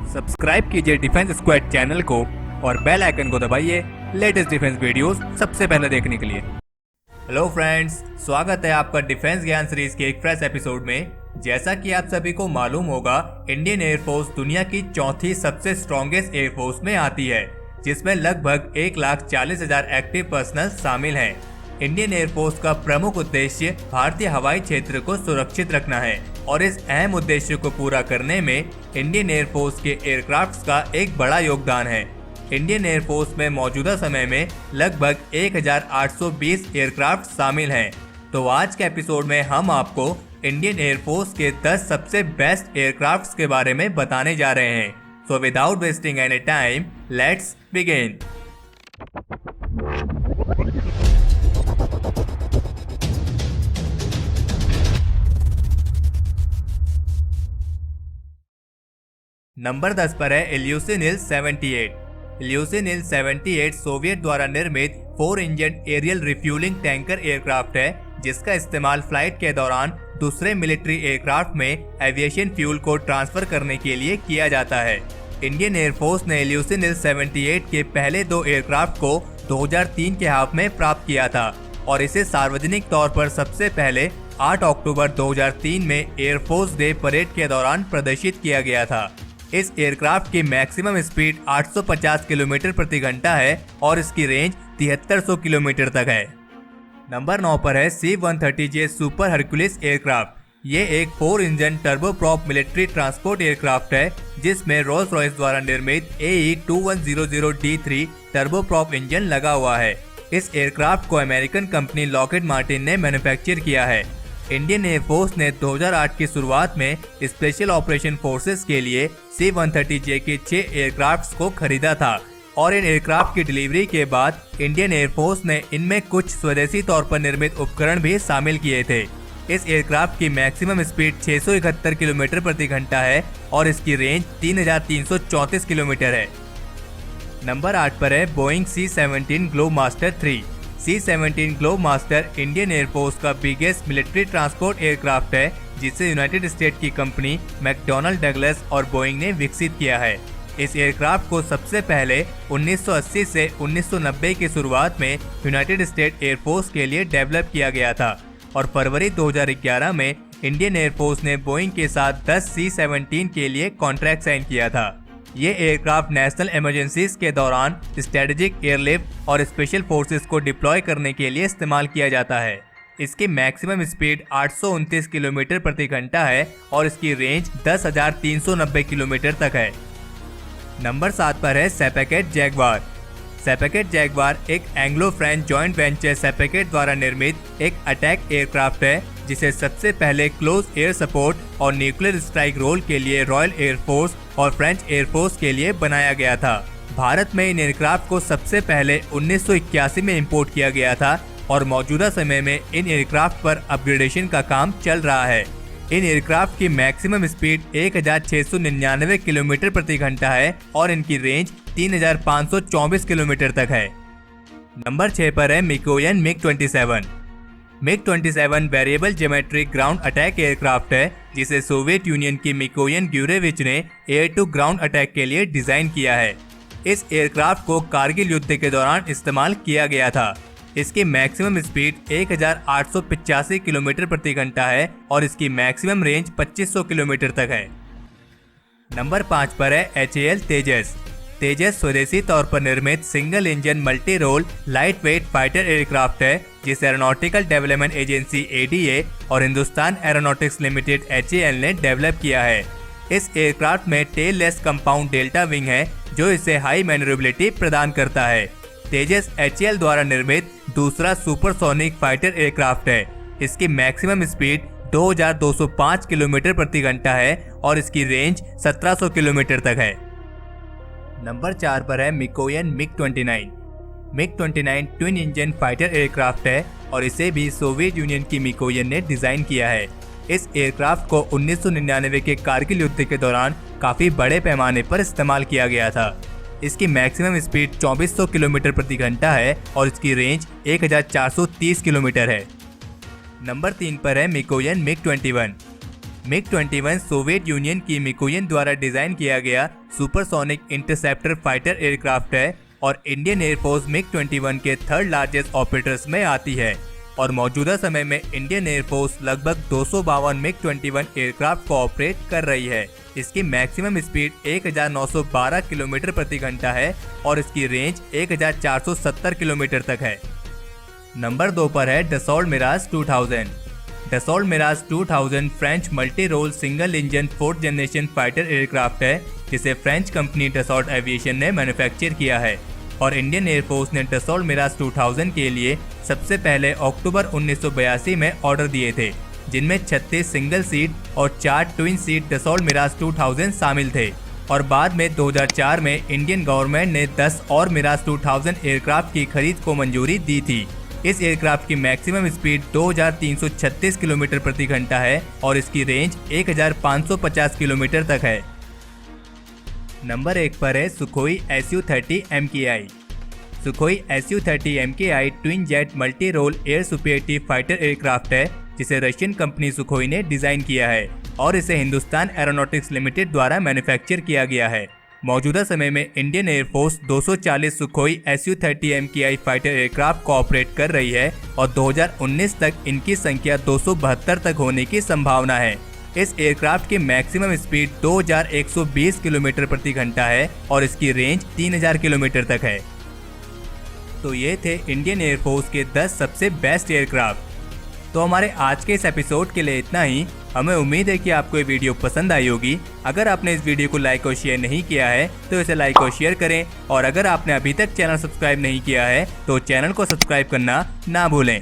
Subscribe कीजिए defence squad channel को और बेल आइकन को दबाइए लेटेस्ट डिफेंस वीडियोस सबसे पहले देखने के लिए। हेलो फ्रेंड्स, स्वागत है आपका डिफेंस ज्ञान सीरीज के एक फ्रेश एपिसोड में। जैसा कि आप सभी को मालूम होगा, इंडियन एयरफोर्स दुनिया की चौथी सबसे स्ट्रॉन्गेस्ट एयरफोर्स में आती है, जिसमें लगभग 1,40,000 एक्टिव पर्सनल शामिल हैं। इंडियन एयरफोर्स का प्रमुख उद्देश्य भारतीय हवाई क्षेत्र को सुरक्षित रखना है और इस अहम उद्देश्य को पूरा करने में इंडियन एयरफोर्स के एयरक्राफ्ट्स का एक बड़ा योगदान है। इंडियन एयरफोर्स में मौजूदा समय में लगभग 1,820 एयरक्राफ्ट शामिल हैं। तो आज के एपिसोड में हम आपको इंडियन एयरफोर्स के 10 सबसे बेस्ट एयरक्राफ्ट्स के बारे में बताने जा रहे हैं। So without wasting any time, let's begin. Number 10 पर है इल्यूसिन इल-78। इल्यूसिन इल-78 सोवियत द्वारा निर्मित 4 engine aerial refuelling tanker aircraft है, जिसका इस्तेमाल फ्लाइट के दौरान दूसरे मिलिट्री एयरक्राफ्ट में एविएशन फ्यूल को ट्रांसफर करने के लिए किया जाता है। इंडियन एयरफोर्स ने इल्यूसिन इल-78 के पहले 2 एयरक्राफ्ट को 2003 के हाफ में प्राप्त किया था और इसे सार्वजनिक तौर पर सबसे पहले 8 अक्टूबर 2003 में एयरफोर्स डे परेड के दौरान प्रदर्शित किया गया था। इस एयरक्राफ्ट की मैक्सिमम स्पीड 850 किलोमीटर प्रति घंटा है और इसकी रेंज 7300 किलोमीटर तक है। नंबर 9 पर है C-130J सुपर हरक्यूलिस एयरक्राफ्ट। ये एक 4 engine turboprop military transport aircraft है, जिसमें रोल्स रॉयस द्वारा निर्मित AE-2100D3 टर्बोप्रॉप इंजन लगा हुआ है। इस एयरक्राफ्ट को अमेरिकन कंपनी लॉकहीड मार्टिन ने मैन्युफैक्चर किया है। इंडियन एयरफोर्स ने 2008 की शुरुआत में स्पेशल ऑपरेशन फोर्सेस के लिए C-130J के 6 एयरक्राफ्ट्स को खरीदा था और इन एयरक्राफ्ट की डिलीवरी के बाद इंडियन एयरफोर्स ने इनमें कुछ स्वदेशी तौर पर निर्मित उपकरण भी शामिल किए थे। इस एयरक्राफ्ट की मैक्सिमम स्पीड 671 किलोमीटर प्रति घंटा है और इसकी रेंज 3334 किलोमीटर है। नंबर 8 पर है Boeing C-17 Globemaster 3। C-17 Globemaster Indian air force का बिगेस्ट मिलिट्री ट्रांसपोर्ट एयरक्राफ्ट है, जिसे यूनाइटेड स्टेट की कंपनी मैकडॉनल्ड डगलस और बोइंग ने विकसित किया है। इस एयरक्राफ्ट को सबसे पहले 1980 से 1990 की शुरुआत में यूनाइटेड स्टेट एयरफोर्स के लिए डेवलप किया गया था और फरवरी 2011 में इंडियन एयरफोर्स ने बोइंग के साथ 10 C-17 के लिए कॉन्ट्रैक्ट साइन किया था। ये एयरक्राफ्ट नेशनल इमरजेंसीज के दौरान स्ट्रेटेजिक एयरलिफ्ट और स्पेशल फोर्सेस को डिप्लॉय करने के लिए इस्तेमाल किया जाता है। इसकी मैक्सिमम स्पीड 829 किलोमीटर प्रति घंटा है और इसकी रेंज 10,390 किलोमीटर तक है। नंबर 7 पर है सेपेकेट जैगवार। सेपेकेट जैगवार एक एंग्लो फ्रेंच जॉइंट वेंचर सेपेकेट द्वारा निर्मित एक अटैक एयरक्राफ्ट है, जिसे सबसे पहले क्लोज एयर सपोर्ट और न्यूक्लियर स्ट्राइक रोल के लिए रॉयल एयरफोर्स और फ्रेंच एयरफोर्स के लिए बनाया गया था। भारत में इन एयरक्राफ्ट को सबसे पहले 1981 में इंपोर्ट किया गया था और मौजूदा समय में इन एयरक्राफ्ट पर अपग्रेडेशन का काम चल रहा है। इन एयरक्राफ्ट की मैक्सिमम स्पीड 1,699 किलोमीटर प्रति घंटा है और इनकी रेंज 3,524 किलोमीटर तक है। नंबर 6 पर है Mikoyan MiG-27। MiG-27 variable geometric ground attack aircraft है, जिसे सोवियत यूनियन की मिकोयन ग्यूरेविच ने एयर टू ग्राउंड अटैक के लिए डिजाइन किया है। इस एयरक्राफ्ट को कारगिल युद्ध के दौरान इस्तेमाल किया गया था। इसकी मैक्सिमम स्पीड 1,885 किलोमीटर प्रति घंटा है और इसकी मैक्सिमम रेंज 2500 किलोमीटर तक है। नंबर 5 पर है HAL तेजस। तेजस स्वदेशी तौर पर निर्मित single engine multi role light weight fighter aircraft है, जिसे एरोनॉटिकल डेवलपमेंट एजेंसी ADA और हिंदुस्तान एरोनॉटिक्स लिमिटेड HAL ने डेवलप किया है। इस एयरक्राफ्ट में tailless compound delta wing है, जो इसे हाई मैन्यूवरेबिलिटी प्रदान करता है। तेजस HAL द्वारा निर्मित दूसरा सुपरसोनिक फाइटर एयरक्राफ्ट है। इसकी मैक्सिमम स्पीड 2,205 किलोमीटर प्रति घंटा है और इसकी रेंज 1700 किलोमीटर तक है। नंबर 4 पर है Mikoyan MiG-29। MiG-29 twin engine fighter aircraft है और इसे भी सोवियत यूनियन की मिकोयन ने डिजाइन किया है। इस एयरक्राफ्ट को 1999 के कारगिल युद्ध के दौरान काफी बड़े पैमाने पर इस्तेमाल किया गया था। इसकी मैक्सिमम स्पीड 2400 किलोमीटर प्रति घंटा है और इसकी रेंज 1430 किलोमीटर है। नंबर 3 पर है Mikoyan MiG-21। MiG-21 Soviet union की मिकोयन द्वारा डिजाइन किया गया सुपरसोनिक इंटरसेप्टर फाइटर एयरक्राफ्ट है और इंडियन एयरफोर्स MiG-21 के थर्ड लार्जेस्ट ऑपरेटर्स में आती है और मौजूदा समय में इंडियन एयरफोर्स लगभग 252 MiG-21 एयरक्राफ्ट को ऑपरेट कर रही है। इसकी मैक्सिमम स्पीड 1912 किलोमीटर प्रति घंटा है और इसकी रेंज 1470 किलोमीटर तक है। नंबर 2 पर है Dassault Mirage 2000। Dassault Mirage 2000 French multi role single engine 4th generation fighter aircraft है जिसे फ्रेंच कंपनी डसॉल्ट एविएशन ने मैन्युफैक्चर किया है और इंडियन एयरफोर्स ने डसॉल्ट मिराज 2000 के लिए सबसे पहले अक्टूबर 1982 में ऑर्डर दिए थे, जिनमें 36 सिंगल सीट और 4 ट्विन सीट डसॉल्ट मिराज 2000 शामिल थे और बाद में 2004 में इंडियन गवर्नमेंट ने 10 और मिराज 2000 एयरक्राफ्ट की खरीद को मंजूरी दी थी। इस एयरक्राफ्ट की मैक्सिमम स्पीड 2336 किलोमीटर प्रति घंटा है और इसकी रेंज 1550 किलोमीटर तक है। नंबर 1 पर है Sukhoi Su-30 MKI। Sukhoi Su-30 MKI twin jet multi role air superiority fighter aircraft है जिसे रशियन कंपनी सुखोई ने डिजाइन किया है और इसे हिंदुस्तान एरोनॉटिक्स लिमिटेड द्वारा मैन्युफैक्चर किया गया है। मौजूदा समय में Indian air force 240 Sukhoi Su-30 MKI fighter aircraft को ऑपरेट कर रही है और 2019 तक इनकी संख्या 272 तक होने की संभावना है। इस एयरक्राफ्ट की मैक्सिमम स्पीड 2120 किलोमीटर प्रति घंटा है और इसकी रेंज 3000 किलोमीटर तक है। तो ये थे इंडियन एयरफोर्स के 10 सबसे बेस्ट एयरक्राफ्ट। तो हमारे आज के इस एपिसोड के लिए इतना ही। हमें उम्मीद है कि आपको ये वीडियो पसंद आई होगी। अगर आपने इस वीडियो को लाइक और शेयर नहीं किया है तो इसे लाइक और शेयर करें और अगर आपने अभी तक चैनल सब्सक्राइब नहीं किया है तो चैनल को सब्सक्राइब करना ना भूलें।